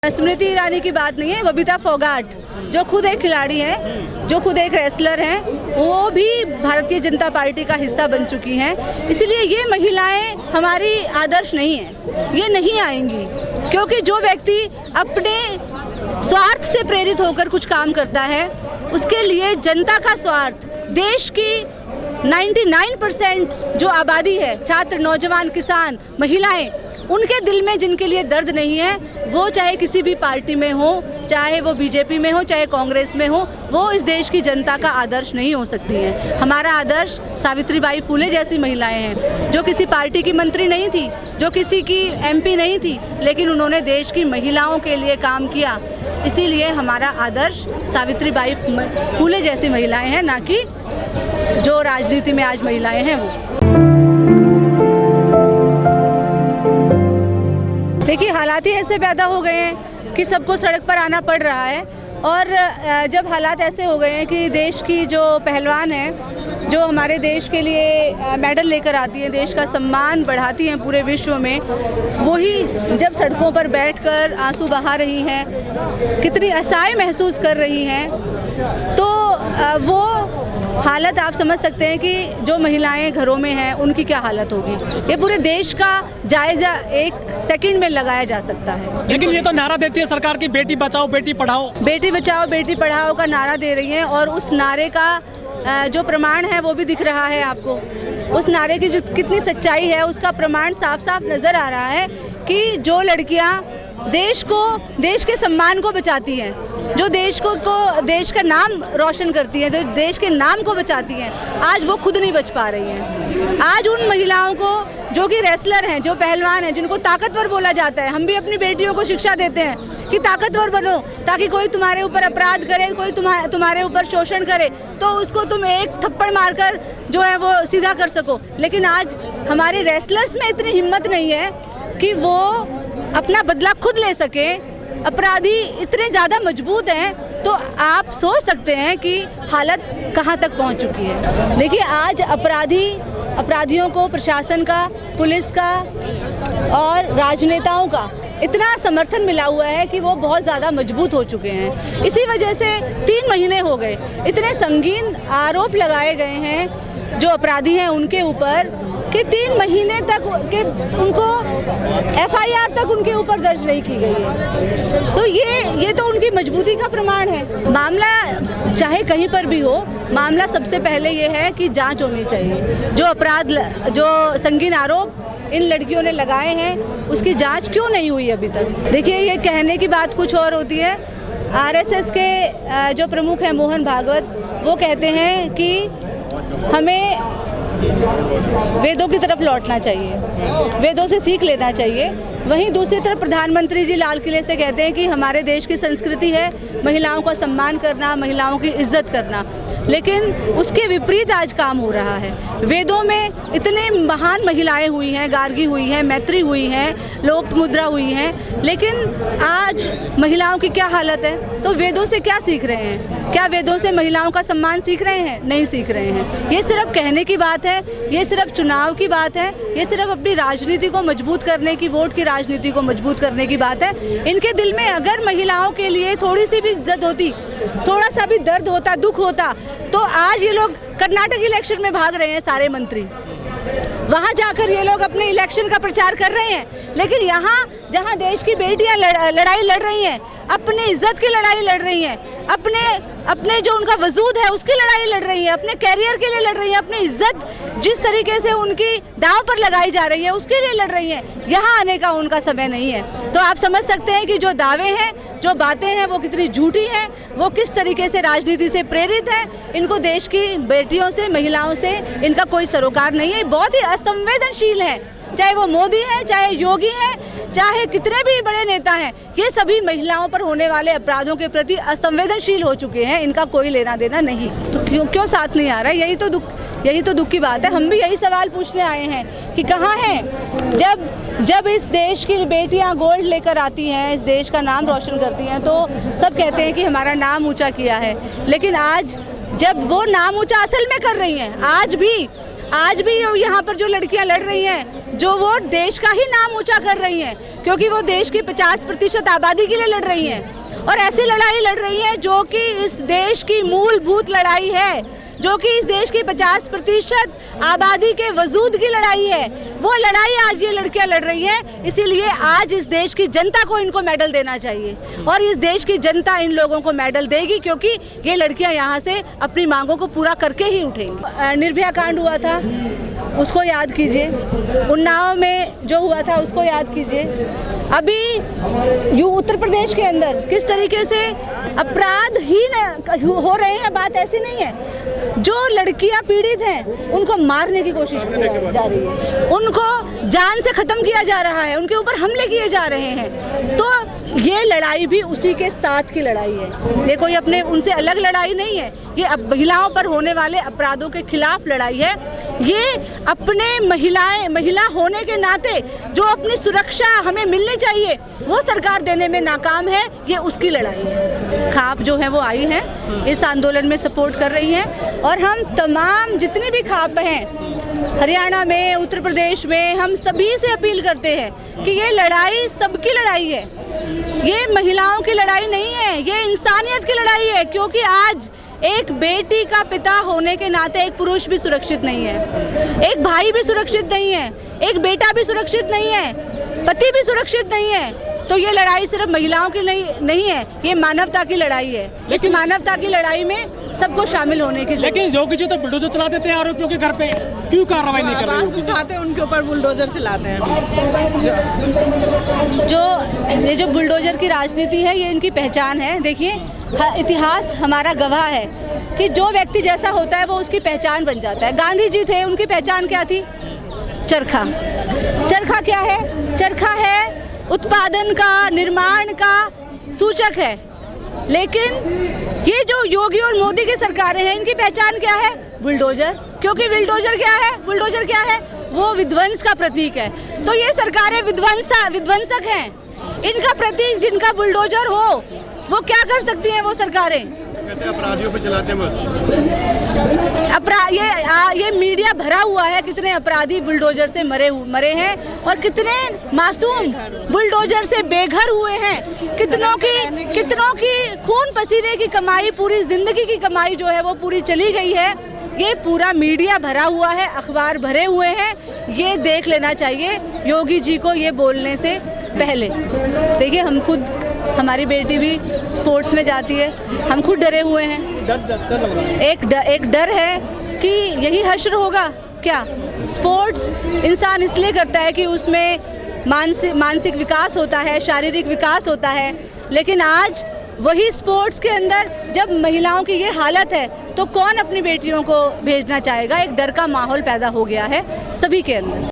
स्मृति ईरानी की बात नहीं है, बबीता फोगाट जो खुद एक खिलाड़ी हैं, जो खुद एक रेसलर हैं, वो भी भारतीय जनता पार्टी का हिस्सा बन चुकी हैं। इसलिए ये महिलाएं हमारी आदर्श नहीं हैं, ये नहीं आएंगी, क्योंकि जो व्यक्ति अपने स्वार्थ से प्रेरित होकर कुछ काम करता है, उसके लिए जनता का स्वार्थ, देश की 99% जो आबादी है, छात्र, नौजवान, किसान, महिलाएं, उनके दिल में जिनके लिए दर्द नहीं है, वो चाहे किसी भी पार्टी में हो, चाहे वो बीजेपी में हो, चाहे कांग्रेस में हो, वो इस देश की जनता का आदर्श नहीं हो सकती हैं। हमारा आदर्श सावित्रीबाई फुले जैसी महिलाएं हैं, जो किसी पार्टी की मंत्री नहीं थी, जो किसी की एमपी नहीं थी, लेकिन उन्होंने देश की महिलाओं के लिए काम किया। इसीलिए हमारा आदर्श सावित्रीबाई फुले जैसी महिलाएं हैं, ना कि जो राजनीति में आज महिलाएं हैं वो। देखिए, हालात ही ऐसे पैदा हो गए हैं कि सबको सड़क पर आना पड़ रहा है, और जब हालात ऐसे हो गए हैं कि देश की जो पहलवान हैं, जो हमारे देश के लिए मेडल लेकर आती हैं, देश का सम्मान बढ़ाती हैं पूरे विश्व में, वही जब सड़कों पर बैठकर आंसू बहा रही हैं, कितनी असहाय महसूस कर रही हैं, तो वो हालत आप समझ सकते हैं कि जो महिलाएं घरों में हैं उनकी क्या हालत होगी। ये पूरे देश का जायजा एक सेकंड में लगाया जा सकता है। लेकिन ये तो नारा देती है सरकार की, बेटी बचाओ बेटी पढ़ाओ। बेटी बचाओ बेटी पढ़ाओ का नारा दे रही हैं, और उस नारे का जो प्रमाण है वो भी दिख रहा है आपको। उस नारे की जो कितनी सच्चाई है उसका प्रमाण साफ साफ नज़र आ रहा है कि जो लड़कियां देश को, देश के सम्मान को बचाती हैं, जो देश को देश का नाम रोशन करती हैं, जो देश के नाम को बचाती हैं, आज वो खुद नहीं बच पा रही हैं। आज उन महिलाओं को जो कि रेसलर हैं, जो पहलवान हैं, जिनको ताकतवर बोला जाता है, हम भी अपनी बेटियों को शिक्षा देते हैं कि ताकतवर बनो, ताकि कोई तुम्हारे ऊपर अपराध करे, कोई तुम्हारे ऊपर शोषण करे तो उसको तुम एक थप्पड़ मारकर जो है वो सीधा कर सको। लेकिन आज हमारे रेसलर्स में इतनी हिम्मत नहीं है कि वो अपना बदला खुद ले सके। अपराधी इतने ज़्यादा मजबूत हैं, तो आप सोच सकते हैं कि हालत कहाँ तक पहुँच चुकी है। देखिए, आज अपराधियों को प्रशासन का, पुलिस का और राजनेताओं का इतना समर्थन मिला हुआ है कि वो बहुत ज़्यादा मजबूत हो चुके हैं। इसी वजह से 3 महीने हो गए, इतने संगीन आरोप लगाए गए हैं जो अपराधी हैं उनके ऊपर, कि 3 महीने तक उनको FIR तक उनके ऊपर दर्ज नहीं की गई है। तो ये तो उनकी मजबूती का प्रमाण है। मामला चाहे कहीं पर भी हो, मामला सबसे पहले ये है कि जांच होनी चाहिए। जो संगीन आरोप इन लड़कियों ने लगाए हैं, उसकी जांच क्यों नहीं हुई अभी तक। देखिए, ये कहने की बात कुछ और होती है। RSS के जो प्रमुख हैं मोहन भागवत, वो कहते हैं कि हमें वेदों की तरफ लौटना चाहिए, वेदों से सीख लेना चाहिए। वहीं दूसरी तरफ प्रधानमंत्री जी लाल किले से कहते हैं कि हमारे देश की संस्कृति है महिलाओं का सम्मान करना, महिलाओं की इज्जत करना, लेकिन उसके विपरीत आज काम हो रहा है। वेदों में इतने महान महिलाएं हुई हैं, गार्गी हुई हैं, मैत्री हुई हैं, लोकमुद्रा हुई हैं, लेकिन आज महिलाओं की क्या हालत है। तो वेदों से क्या सीख रहे हैं? क्या वेदों से महिलाओं का सम्मान सीख रहे हैं? नहीं सीख रहे हैं। ये सिर्फ कहने की बात है, ये सिर्फ चुनाव की बात है, ये सिर्फ अपनी राजनीति को मजबूत करने की, वोट की राजनीति को मजबूत करने की बात है। इनके दिल में अगर महिलाओं के लिए थोड़ी सी भी इज्जत होती, थोड़ा सा भी दर्द होता, दुख होता, तो आज ये लोग कर्नाटक इलेक्शन में भाग रहे हैं सारे मंत्री, वहाँ जाकर ये लोग अपने इलेक्शन का प्रचार कर रहे हैं। लेकिन यहाँ जहाँ देश की बेटियाँ लड़ाई लड़ रही हैं, अपनी इज्जत की लड़ाई लड़ रही हैं, अपने जो उनका वजूद है उसकी लड़ाई लड़ रही है, अपने कैरियर के लिए लड़ रही है, अपनी इज्जत जिस तरीके से उनकी दांव पर लगाई जा रही है उसके लिए लड़ रही है, यहाँ आने का उनका समय नहीं है। तो आप समझ सकते हैं कि जो दावे हैं, जो बातें हैं, वो कितनी झूठी हैं, वो किस तरीके से राजनीति से प्रेरित है। इनको देश की बेटियों से, महिलाओं से इनका कोई सरोकार नहीं है। बहुत ही असंवेदनशील है, चाहे वो मोदी है, चाहे योगी है, चाहे कितने भी बड़े नेता हैं, ये सभी महिलाओं पर होने वाले अपराधों के प्रति असंवेदनशील हो चुके हैं। इनका कोई लेना देना नहीं। तो क्यों साथ नहीं आ रहा है? यही तो दुख की बात है। हम भी यही सवाल पूछने आए हैं कि कहाँ हैं जब इस देश की बेटियां गोल्ड लेकर आती हैं, इस देश का नाम रोशन करती हैं, तो सब कहते हैं कि हमारा नाम ऊँचा किया है। लेकिन आज जब वो नाम ऊँचा असल में कर रही हैं, आज भी आज भी यहाँ पर जो लड़कियाँ लड़ रही हैं, जो वो देश का ही नाम ऊंचा कर रही हैं, क्योंकि वो देश की 50% आबादी के लिए लड़ रही हैं और ऐसी लड़ाई लड़ रही हैं जो कि इस देश की मूलभूत लड़ाई है, जो कि इस देश की 50% आबादी के वजूद की लड़ाई है। वो लड़ाई आज ये लड़कियां लड़ रही हैं, इसीलिए आज इस देश की जनता को इनको मेडल देना चाहिए और इस देश की जनता इन लोगों को मेडल देगी, क्योंकि ये लड़कियां यहाँ से अपनी मांगों को पूरा करके ही उठेंगी। निर्भया कांड हुआ था, उसको याद कीजिए। उन्नाव में जो हुआ था उसको याद कीजिए। अभी उत्तर प्रदेश के अंदर किस तरीके से अपराध ही हो रहे हैं, बात ऐसी नहीं है। जो लड़कियां पीड़ित हैं उनको मारने की कोशिश की जा रही है, उनको जान से ख़त्म किया जा रहा है, उनके ऊपर हमले किए जा रहे हैं। तो ये लड़ाई भी उसी के साथ की लड़ाई है, ये कोई अपने उनसे अलग लड़ाई नहीं है। ये अब महिलाओं पर होने वाले अपराधों के खिलाफ लड़ाई है। ये अपने महिला होने के नाते जो अपनी सुरक्षा हमें मिलनी चाहिए वो सरकार देने में नाकाम है, ये उसकी लड़ाई है। खाप जो है वो आई हैं, इस आंदोलन में सपोर्ट कर रही हैं और हम तमाम जितनी भी खाप हैं हरियाणा में, उत्तर प्रदेश में, हम सभी से अपील करते हैं कि ये लड़ाई सबकी लड़ाई है, ये महिलाओं की लड़ाई नहीं है, ये इंसानियत की लड़ाई है। क्योंकि आज एक बेटी का पिता होने के नाते एक पुरुष भी सुरक्षित नहीं है, एक भाई भी सुरक्षित नहीं है, एक बेटा भी सुरक्षित नहीं है, पति भी सुरक्षित नहीं है। तो ये लड़ाई सिर्फ महिलाओं की नहीं है, ये मानवता की लड़ाई है। इस मानवता की लड़ाई में सबको शामिल होने की जरूरत है। लेकिन योगी जी तो बुलडोजर चला देते हैं आरोपियों के घर पे, क्यों कार्रवाई नहीं कर रहे? आवाज उठाते हैं उनके ऊपर बुलडोजर चलाते हैं। ये जो बुलडोजर की राजनीति है, ये इनकी पहचान है। देखिए, इतिहास हमारा गवाह है कि जो व्यक्ति जैसा होता है वो उसकी पहचान बन जाता है। गांधी जी थे, उनकी पहचान क्या थी? चरखा। चरखा क्या है? चरखा है उत्पादन का, निर्माण का सूचक है। लेकिन ये जो योगी और मोदी की सरकारें हैं, इनकी पहचान क्या है? बुलडोजर। क्योंकि बुलडोजर क्या है? बुलडोजर क्या है? वो विध्वंस का प्रतीक है। तो ये सरकारें विध्वंसक हैं। इनका प्रतीक जिनका बुलडोजर हो वो क्या कर सकती हैं वो सरकारें? कहते हैं अपराधियों पे चलाते हैं बस। ये मीडिया भरा हुआ है, कितने अपराधी बुलडोजर से मरे हैं और कितने मासूम बुलडोजर से बेघर हुए हैं। कितनों की खून पसीने की कमाई, पूरी जिंदगी की कमाई जो है वो पूरी चली गई है। ये पूरा मीडिया भरा हुआ है, अखबार भरे हुए हैं। ये देख लेना चाहिए योगी जी को ये बोलने से पहले। देखिए, हम खुद, हमारी बेटी भी स्पोर्ट्स में जाती है, हम खुद डरे हुए हैं। डर लग रहा है। एक डर है कि यही हश्र होगा क्या? स्पोर्ट्स इंसान इसलिए करता है कि उसमें मानसिक विकास होता है, शारीरिक विकास होता है। लेकिन आज वही स्पोर्ट्स के अंदर जब महिलाओं की ये हालत है तो कौन अपनी बेटियों को भेजना चाहेगा? एक डर का माहौल पैदा हो गया है सभी के अंदर।